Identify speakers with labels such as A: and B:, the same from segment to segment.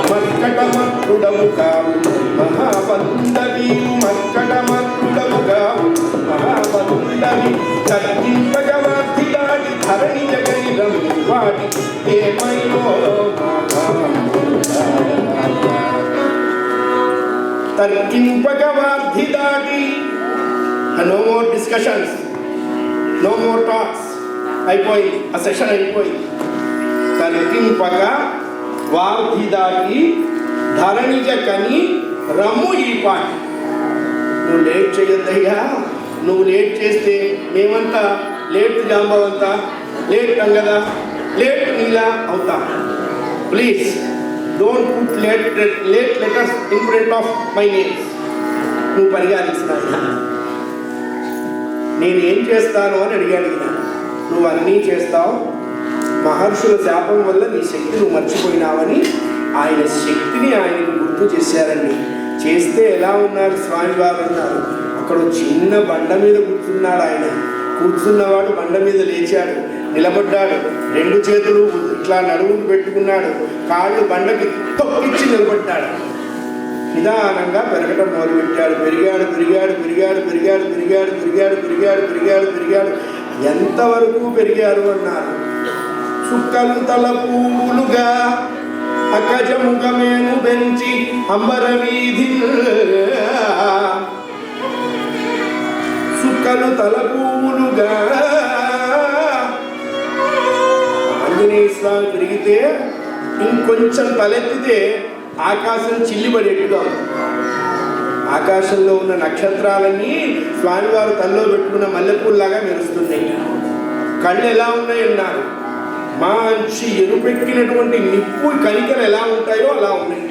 A: మర్కటమత్రుడముగా మహాబంధవి మర్కటమత్రుడముగా మహాబంధవి తగ్గింపగవార్థిదాడి ధరణి జగనిరం వాడి ఏమైనో తర్కింపగవార్థిదాడి. No more discussions, no more talks. అయిపోయింది, ఆ సెషన్ అయిపోయింది. తర్కింపగ వార్థిదాడి ధరణిజ కని రమ్ము ఈ పాటి. నువ్వు లేట్ చేయొద్దయ్యా. నువ్వు లేట్ చేస్తే మేమంతా లేట్ జాంబవంతా, లేట్ అంగదా, లేట్ నీలా అవుతా. Please don't put late letters in front of my names. నువ్వు పరిగాలిసిన నేను ఏం చేస్తాను అని అడిగాడు. నువ్వు అన్నీ చేస్తావు, మహర్షుల శాపం వల్ల నీ శక్తి నువ్వు మర్చిపోయినావని ఆయన శక్తిని ఆయనకు గుర్తు చేశారండి. చేస్తే ఎలా ఉన్నారు స్వామివారు అన్నారు. అక్కడ చిన్న బండ మీద కూర్చున్నాడు ఆయన. కూర్చున్నవాడు బండ మీద లేచాడు, నిలబడ్డాడు, రెండు చేతులు ఇట్లా నడుముకు పెట్టుకున్నాడు, కాళ్ళు బండకి తొక్కిచ్చి నిలబడ్డాడు. నిదానంగా పెరగడం మొదలుపెట్టాడు. పెరిగాడు పెరిగాడు పెరిగాడు పెరిగాడు పెరిగాడు పెరిగాడు పెరిగాడు పెరిగాడు పెరిగాడు. ఎంతవరకు పెరిగారు అన్నారు. చుక్కలు తల పూలుగా అకజముఖమేను పెంచి అంబర వీధి, చుక్కలు తల పూలుగా. ఆంజనేయ స్వామి పెరిగితే ఇంకొంచెం తలెత్తితే ఆకాశం చిల్లిపడేట్టుగా ఉంది. ఆకాశంలో ఉన్న నక్షత్రాలన్నీ స్వామివారు తల్లో పెట్టుకున్న మల్లెపూల్లాగా మెరుస్తున్నాయి. కళ్ళు ఎలా ఉన్నాయన్నారు. మంచి ఎరుపెక్కినటువంటి నిప్పు కణికలు ఎలా ఉంటాయో అలా ఉన్నాయి.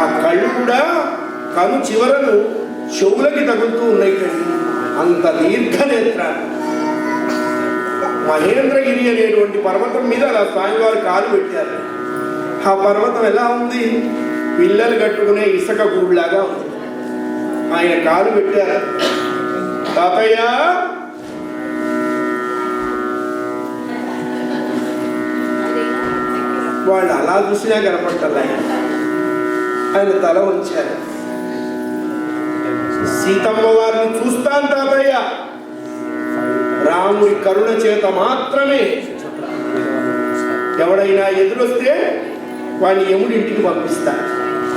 A: ఆ కళ్ళు కూడా కను చివరను చెవులకి తగులుతూ ఉన్నాయి. అంత దీర్ఘనేత్రాలు. మహేంద్రగిరి అనేటువంటి పర్వతం మీద అలా స్వామివారు కాలు పెట్టారు. ఆ పర్వతం ఎలా ఉంది? పిల్లలు కట్టుకునే ఇసుక గూడులాగా ఉంది. ఆయన కాలు పెట్టారు. తాతయ్య వాళ్ళు అలా చూసినా కనపట్టాలి. ఆయన తల ఉంచారు. సీతమ్మ వారిని చూస్తాను తాతయ్య, రాముడి కరుణ చేత మాత్రమే. ఎవడైనా ఎదురొస్తే వాడిని యముడి ఇంటికి పంపిస్తా,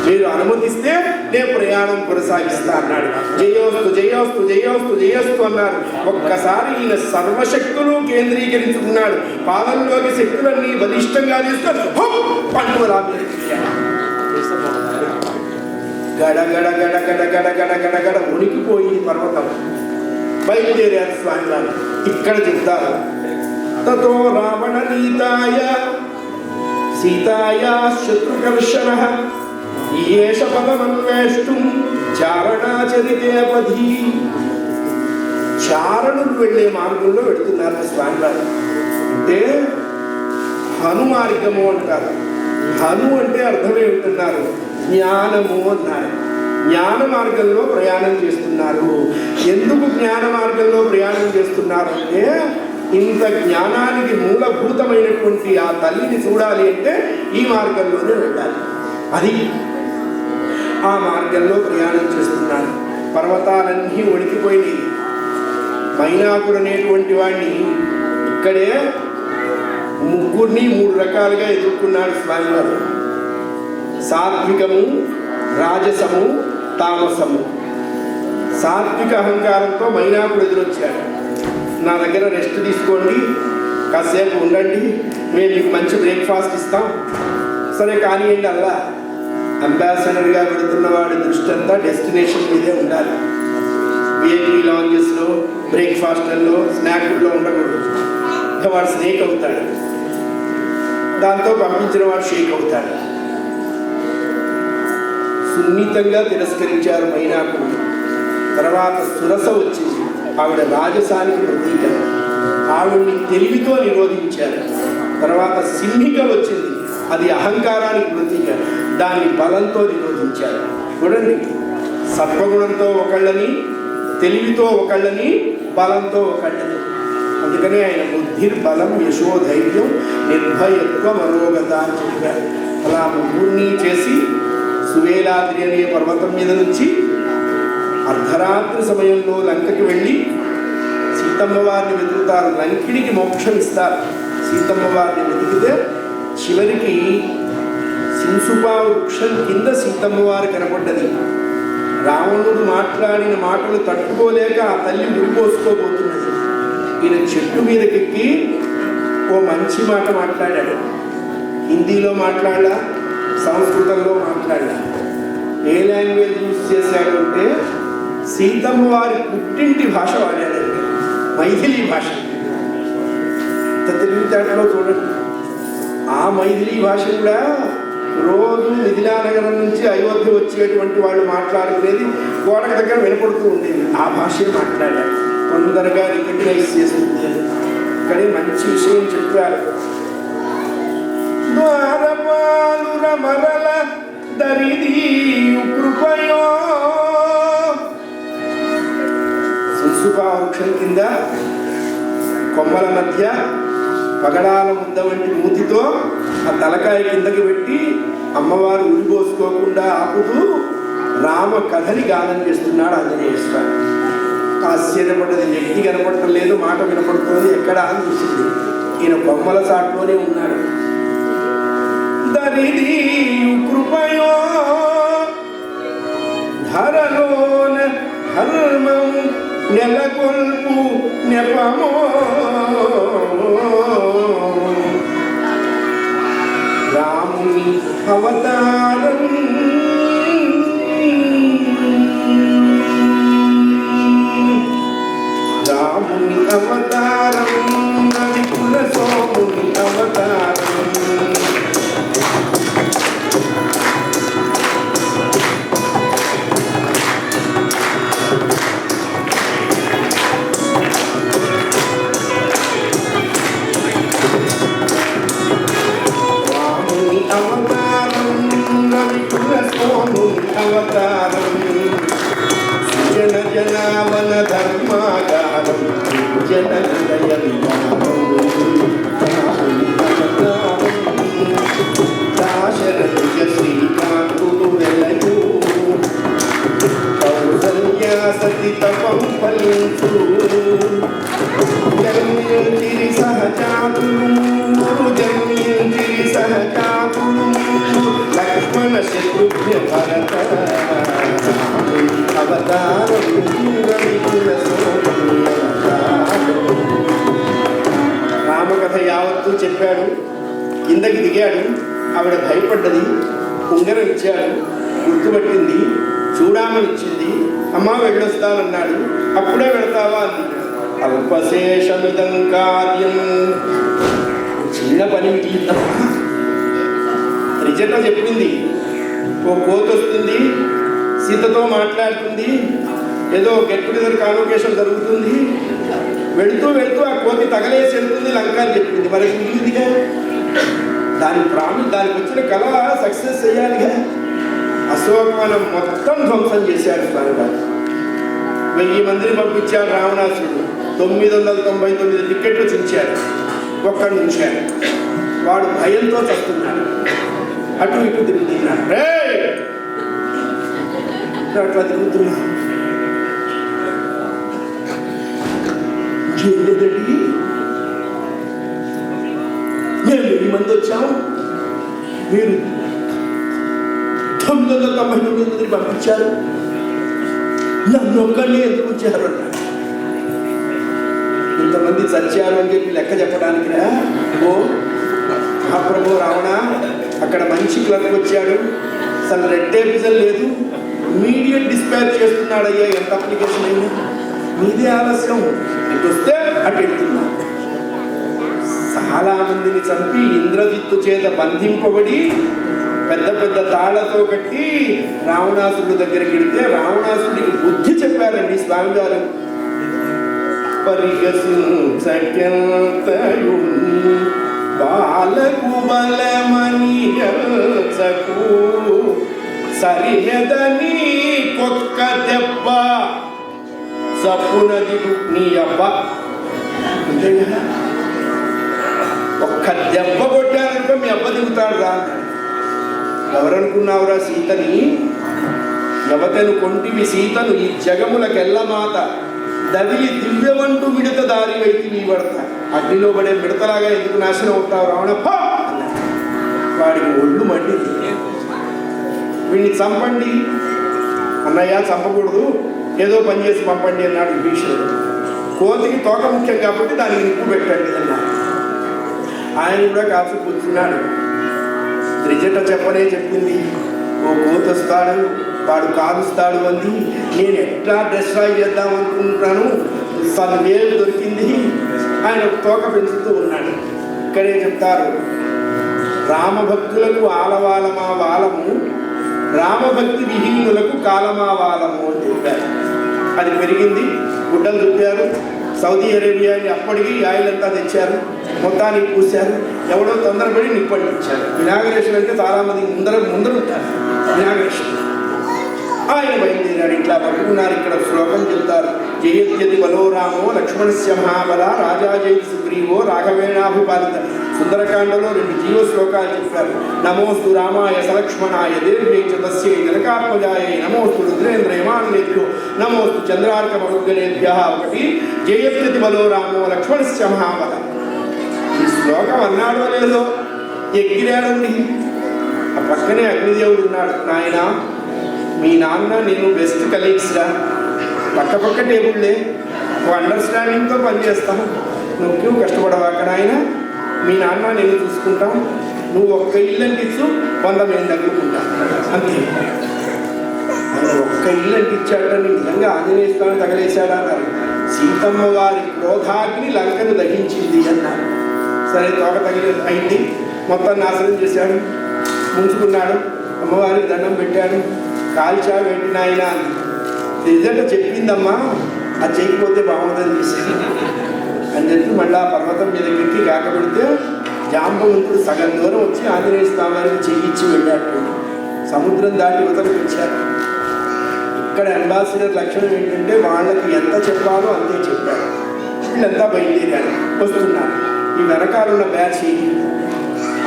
A: మీరు అనుమతిస్తే నేను ప్రయాణం కొనసాగిస్తా అన్నాడు. జయోస్తు జయోస్తు జయోస్తు జయోస్తు అన్నారు. ఒక్కసారి ఈయన సర్వశక్తులు కేంద్రీకరించుకున్నాడు. పాదంలోకి శక్తులన్నీ బలిష్టంగా తీసుకొని గడ గడ గడ గడ గడ గడ గడ గడ ఉనికిపోయింది పర్వతం. బయలుదేరారు స్వామివారు. ఇక్కడ చెప్తారు. తతో రావణ నీతాయ సీతాయ శత్రుకర్షణ ఈయేష పదమన్వేష్టం చారణాచరితే పది. చారణులు వెళ్ళే మార్గంలో వెళుతున్నారు స్వామివారు. అంటే హను మార్గము అంటారు. హను అంటే అర్థమే ఉంటున్నారు, జ్ఞానము అన్నారు. జ్ఞాన మార్గంలో ప్రయాణం చేస్తున్నారు. ఎందుకు జ్ఞాన మార్గంలో ప్రయాణం చేస్తున్నారు అంటే, ఇంత జ్ఞానానికి మూలభూతమైనటువంటి ఆ తల్లిని చూడాలి అంటే ఈ మార్గంలోనే వెళ్ళాలి. అది ఆ మార్గంలో ప్రయాణం చేస్తున్నారు. పర్వతాలన్నీ వణికిపోయినాయి. మైనాకుడు అనేటువంటి వాడిని ఇక్కడే ముగ్గురిని 3 రకాలుగా ఎదుర్కొన్నాడు స్వామివారు. సాత్వికము, రాజసము, తామసము. సాత్విక అహంకారంతో మైనాకుడు ఎదురొచ్చాడు. నా దగ్గర రెస్ట్ తీసుకోండి, కాసేపు ఉండండి, మేము మీకు మంచి బ్రేక్ఫాస్ట్ ఇస్తాం. సరే కానివ్వండి. అలా అంబాసిడర్గా వెళుతున్న వాడి దృష్టి అంతా డెస్టినేషన్ మీదే ఉండాలి. విఐపీ లాంజెస్లో, బ్రేక్ఫాస్ట్లో, స్నాక్లో ఉండకూడదు. ఇంకా వాడు స్నేక్ అవుతాడు, దాంతో పంపించిన వాడు షేక్ అవుతాడు. సున్నితంగా తిరస్కరించారు మైనాకుడు. తర్వాత సురస వచ్చింది, ఆవిడ రాజసానికి ప్రతీక. ఆవిడ్ని తెలివితో నిరోధించారు. తర్వాత సింహిక వచ్చింది, అది అహంకారానికి ప్రతీక. దాన్ని బలంతో నిరోధించారు. చూడండి, సత్వగుణంతో ఒకళ్ళని, తెలివితో ఒకళ్ళని, బలంతో ఒకళ్ళని. అందుకనే ఆయన బుద్ధిర్బలం యశోధైర్యం నిర్భయత్వ మనోగత అని చెప్పారు. అలా ముగ్గురిని చేసి సువేలాద్రి అనే పర్వతం మీద నుంచి అర్ధరాత్రి సమయంలో లంకకి వెళ్ళి సీతమ్మ వారిని వెతుకుతారు. లంకిడికి మోక్షం ఇస్తారు. సీతమ్మ వారిని వెతికితే చివరికి సింసుపా వృక్షం కింద సీతమ్మ వారు కనపడ్డది. రావణుడు మాట్లాడిన మాటలు తట్టుకోలేక ఆ తల్లి ఉరిపోసుకోబోతున్నది. ఈయన చెట్టు మీదకెక్కి ఓ మంచి మాట మాట్లాడాడు. హిందీలో మాట్లాడా, సంస్కృతంలో మాట్లాడా. ఏ లాంగ్వేజ్ యూజ్ చేశాడు అంటే సీతమ్మ వారి పుట్టింటి భాష వాడాడండి, మైథిలీ భాష. తెలివితేటలో చూడండి. ఆ మైథిలీ భాష కూడా రోజు మిథిలానగరం నుంచి అయోధ్య వచ్చేటువంటి వాళ్ళు మాట్లాడుకునేది గోడక దగ్గర వినపడుతూ ఉండేది. ఆ భాషే మాట్లాడారు. తొందరగా రికగ్నైజ్ చేస్తుంది. కానీ మంచి విషయం చెప్పారు. ద్వారపాలుర మరల దరిదీయు కృపయో. సుసుపా వృక్షం కింద కొమ్మల మధ్య పగడాల ముద్ద వంటి మూతితో ఆ తలకాయ కిందకి పెట్టి అమ్మవారు ఉరిపోసుకోకుండా ఆపుతూ రామ కథని గానం చేస్తున్నాడు ఆంజనేయ స్వామి. ఆశ్చర్యపడ్డది. వ్యక్తి కనపడటం లేదు, మాట వినపడుతుంది, ఎక్కడ అని చూసింది. ఈయన కొమ్మల చాటులోనే ఉన్నాడు. దరిదీయు కృపయో ధరలోన ధర్మం నెలకొల్పు నెపమో. రాముని అవతారం రాముని అవతారం నవికుల సోముని అవతారం. అవతారం జన జనావన ధర్మాగారం జన హృదయ విధానం. దాశరథిక శ్రీకాంతుడు వెలయు కౌసల్యా సతి తపం ఫలించు. జన్మించిరి సహజాతులు జన్మించిరి సహజాతులు లక్ష్మణ శత్రుఘ్న భరత అవతారం. రామకథ యావత్తు చెప్పాడు. కిందకి దిగాడు. ఆవిడ భయపడ్డది. ఉంగరం ఇచ్చాడు, గుర్తుపట్టింది, చూడామని ఇచ్చింది. అమ్మా వెళ్ళొస్తానన్నాడు. అప్పుడే వెళతావా అంది. అల్పశేషమిదం కార్యం, చిన్న పని మిగిలిందమ్మా. రిజట చెప్పింది, ఓ కోతి వస్తుంది, సీతతో మాట్లాడుతుంది, ఏదో గెట్ టుగెదర్ కాన్వకేషన్ జరుగుతుంది. వెళుతూ వెళుతూ ఆ కోతి తగలేసి వెళ్తుంది లంక అని చెప్పింది. మరి మిగిలిందిగా దానికి వచ్చిన కళ సక్సెస్ అయ్యాలిగా. అశోకవనం మొత్తం ధ్వంసం చేశాడు స్వామివారు. 1000 మందిని పంపించాడు రావణాసురుడు. 999 టికెట్లు చించాడు. ఒక్కడు ఉంచాడు. వాడు భయంతో చస్తున్నాడు. అటు ఇటు తిరుగుతున్నాడు. అట్లా తిరుగుతున్నా లేదండి, మేము 1000 మంది వచ్చాము, మీరు 999 మందిని పంపించారు, నన్ను ఒక్కడిని ఎందుకు వచ్చారు అన్నాడు. ఇంతమంది చచ్చారు అని చెప్పి లెక్క చెప్పడానికి రా. ఓ మహాప్రభు రావణ, అక్కడ మంచి క్లర్క్ వచ్చాడు, అసలు రెడ్ టేబుల్ లేదు, ఇమీడియట్ డిస్పాచ్ చేస్తున్నాడు. అయ్యా ఎంత అప్లికేషన్ అయింది, మీదే ఆలస్యం, ఇటు వస్తే అటు వెళ్తున్నా. చాలా మందిని చంపి ఇంద్రజిత్తు చేత బంధింపబడి పెద్ద పెద్ద తాళ్లతో కట్టి రావణాసురుడి దగ్గరికి వెళితే రావణాసురుడికి బుద్ధి చెప్పారండి స్వామి గారు. పరిగసించకెంతయు బాలకు బలమనియల్చకు సరిమెదని కొక్క దెబ్బ సప్పునది నీ అబ్బ. అంతే కదా, ఒక్క దెబ్బ కొట్టారనుకో మీ అబ్బ దిగుతాడు రా. ఎవరనుకున్నావురా సీతని? యవతను కొంటివి సీతను ఈ జగములకెల్లమాత దవిలి దివ్యమంటూ మిడత దారి వైతి వీవడత. అగ్నిలో పడే మిడతలాగా ఎందుకు నాశనం అవుతావు రావణప్ప అన్నాడు. వాడికి ఒళ్ళు మండింది. వీడిని చంపండి అన్నయ్య, చంపకూడదు, ఏదో పని చేసి పంపండి అన్నాడు భీషణుడు. కోతికి తోక ముఖ్యం కాబట్టి దానికి నిప్పు పెట్టండి అన్నాడు. ఆయన కూడా కాల్చి కూర్చున్నాడు. త్రిజట చెప్పనే చెప్పింది, ఓ కోతి వస్తాడు, వాడు కాలుస్తాడు అంది. నేను ఎట్లా డిస్ట్రాయ్ చేద్దాం అనుకుంటున్నాను, వేలు దొరికింది. ఆయన తోక పెంచుతూ ఉన్నాడు. ఇక్కడే చెప్తారు, రామభక్తులకు ఆలవాలమా వాలము, రామభక్తి విహీనులకు కాలమా వాలము అని చెప్పారు. అది పెరిగింది. గుడ్డలు దుప్పారు. సౌదీ అరేబియాని అప్పటికి ఆయిల్ అంతా తెచ్చారు, మొత్తానికి పూసారు. ఎవడో తొందరపడి నిప్పండించారు. ఇనాగరేషన్ అంటే చాలామంది ముందర ఉంటారు ఇనాగరేషన్. ఆయన బయలుదేరాడు. ఇట్లా పట్టుకున్నారు. ఇక్కడ శ్లోకం చెప్తారు, జయత్యతి బలో రామో లక్ష్మణస్య మహాబల రాజా జయతి సుగ్రీవో రాఘవేణాభిపాలిత. సుందరకాండలో 2 జీవ శ్లోకాలు చెప్పారు. నమోస్తు రామాయ సలక్ష్మణాయ దేవ్యై చ తస్యై జనకాత్మజాయై నమోస్తు రుద్రేంద్ర యమాన్యేభ్యో నమోస్తు చంద్రార్క మరుద్గలేభ్యః. ఒకటి జయత్యతి బలో రామో లక్ష్మణస్య మహాబల. ఈ శ్లోకం అన్నాడో లేదో ఎగిరాడండి. ఆ పక్కనే అగ్నిదేవుడు ఉన్నాడు. నాయన, మీ నాన్న నేను బెస్ట్ కలీగ్స్ రా, పక్క టేబుల్లే, ఒక అండర్స్టాండింగ్తో పనిచేస్తాం. నువ్వు కష్టపడవాక నాయన, మీ నాన్న నేను చూసుకుంటాం, నువ్వు ఒక్క ఇల్లంటి ఇచ్చు, 100 మేము తగ్గుకుంటాం అంతే. ఒక్క ఇల్లంటి ఇచ్చాడని నిజంగా ఆంజనేయ స్వామి తగలేశాడా అన్నారు. సీతమ్మ వారి క్రోధాగ్ని లంకను దహించింది అన్నారు. సరే, తోక తగిలి అయింది, మొత్తం నాశనం చేశాడు, ముంచుకున్నాడు. అమ్మవారికి దండం పెట్టాడు. కాల్చా వెంటి నాయన రిజల్ట్ చెప్పిందమ్మా, అది చేయకపోతే బాగుందని చేశాడు అని చెప్పి మళ్ళీ ఆ పర్వతం మీద ఎక్కి కాకపెడితే జాంబవంతుడు సగం దూరం వచ్చి ఆంజనేయ స్వామిని చెయ్యిచ్చి వెళ్ళాడు. సముద్రం దాటి ఉతలకు వచ్చారు. ఇక్కడ అంబాసిడర్ లక్షణం ఏంటంటే వాళ్ళకి ఎంత చెప్పాలో అంతే చెప్పారు. వీళ్ళంతా బయలుదేరారు, వస్తున్నారు. ఈ వెనకాలన్న బ్యాచ్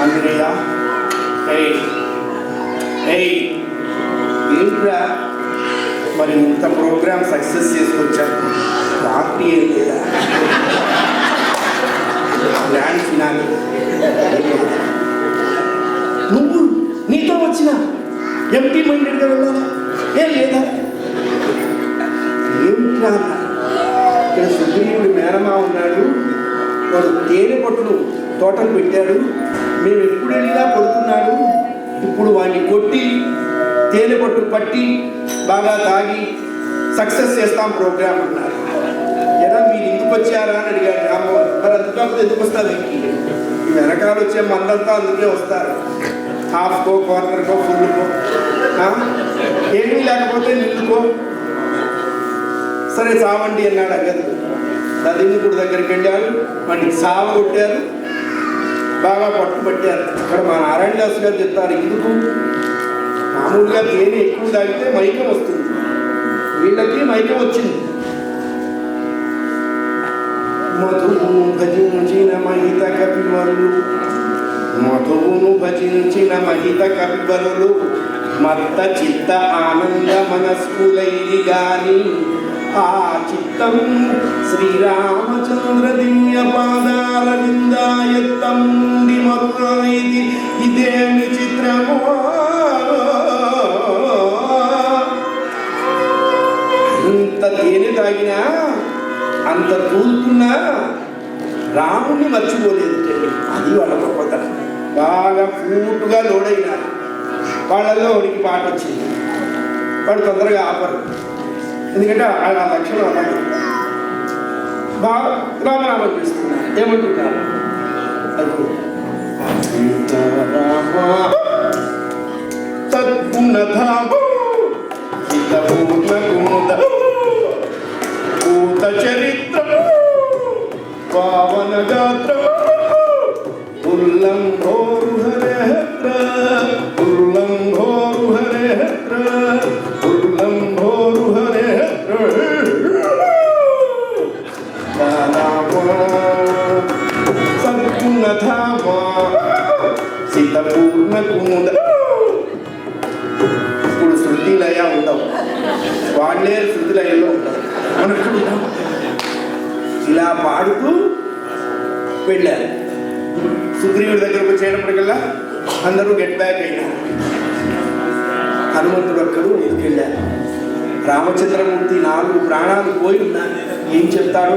A: ఆంజనేయ ఏంట్రా మరి ఇంత ప్రోగ్రామ్ సక్సెస్ చేసుకొచ్చాను, రాత్రి ఏం లేదా గ్రాండ్ ఫినాలి, నువ్వు నీతో వచ్చిన ఎంటీ మైండెడ్గా వెళ్ళాలా ఏం లేదా ఏమిట్రా అన్న. ఇక్కడ సుగ్రీవుడి మేనమా ఉన్నాడు, వాడు తేనె పట్టును తోటలు పెట్టాడు, మేము ఎప్పుడు వెళ్ళినా కొడుతున్నాడు, ఇప్పుడు వాడిని కొట్టి తేనె పట్టు పట్టి బాగా తాగి సక్సెస్ చేస్తాం ప్రోగ్రామ్ అన్నారు. ఎలా మీరు ఎందుకు వచ్చారా అని అడిగాడు రామ్మోహన్. మరి అందుకపోతే ఎందుకు వస్తారు? ఈ వెనకాల వచ్చే మందంతా అందుకే వస్తారు, హాఫ్కో కార్నర్కో ఫుల్కో, ఏమీ లేకపోతే నిండుకో. సరే చావండి అన్నాడు అగ్గదు. దదిందుకుడు దగ్గరికి వెళ్ళాడు, వాడిని సావ కొట్టారు, బాగా పట్టుబట్టారు. ఇక్కడ మా నారాయణదాస్ గారు చెప్తారు, ఎందుకు మామూలుగా తేనె ఎక్కువ తాగితే మైకం వస్తుంది, వీళ్ళకి మైకం వచ్చింది. మధువును భజించిన మహిత కవివరులు, మధువును భజించిన మహిత కవివరులు మత్త చిత్త ఆనంద మనస్కులైరి గాని ఆ చిత్తం శ్రీరామచంద్ర దివ్య పాదారవిందాయత్తం మరురైది ఇదేమి చిత్రమో. అంత తేనె తాగినా, అంత తూలుతున్నా రాముణ్ణి మర్చిపోలేదు. అది వాళ్ళ గొప్పతనం. బాగా పూర్తిగా లోడైనారు. వాళ్ళల్లో వాడికి పాట వచ్చింది, వాడు తొందరగా ఆపరు, ఎందుకంటే ఆ లక్షణం అలాగే. బాగా రామనామం చేస్తున్నారు. ఏమంటున్నారు? చరిత్ర పావన గాత్ర ఉల్లంఘోరు హరేత్ర ఉల్లంఘోరు హరేత్ర ఉల్లంఘోరు హరే పర్లేరు శృతిలయంలో ఉంటారు మనం ఎక్కడ ఉంటాం. ఇలా పాడుతూ వెళ్ళారు. సుగ్రీవుడి దగ్గరకు వచ్చేటప్పటికల్లా అందరూ గెట్ బ్యాక్ అయినారు. హనుమంతుడు ఒక్కడు ఎదుకెళ్ళారు. రామచంద్రమూర్తి 4 ప్రాణాలు పోయి ఉన్నారు. ఏం చెప్తాడో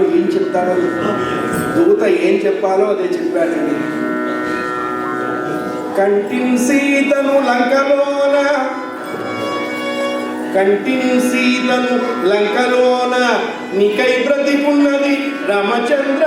A: దూత ఏం చెప్పాలో అదే చెప్పాడండి. కంటిన్ సీతను లంకలోన నీకై బ్రతికున్నది రామచంద్ర.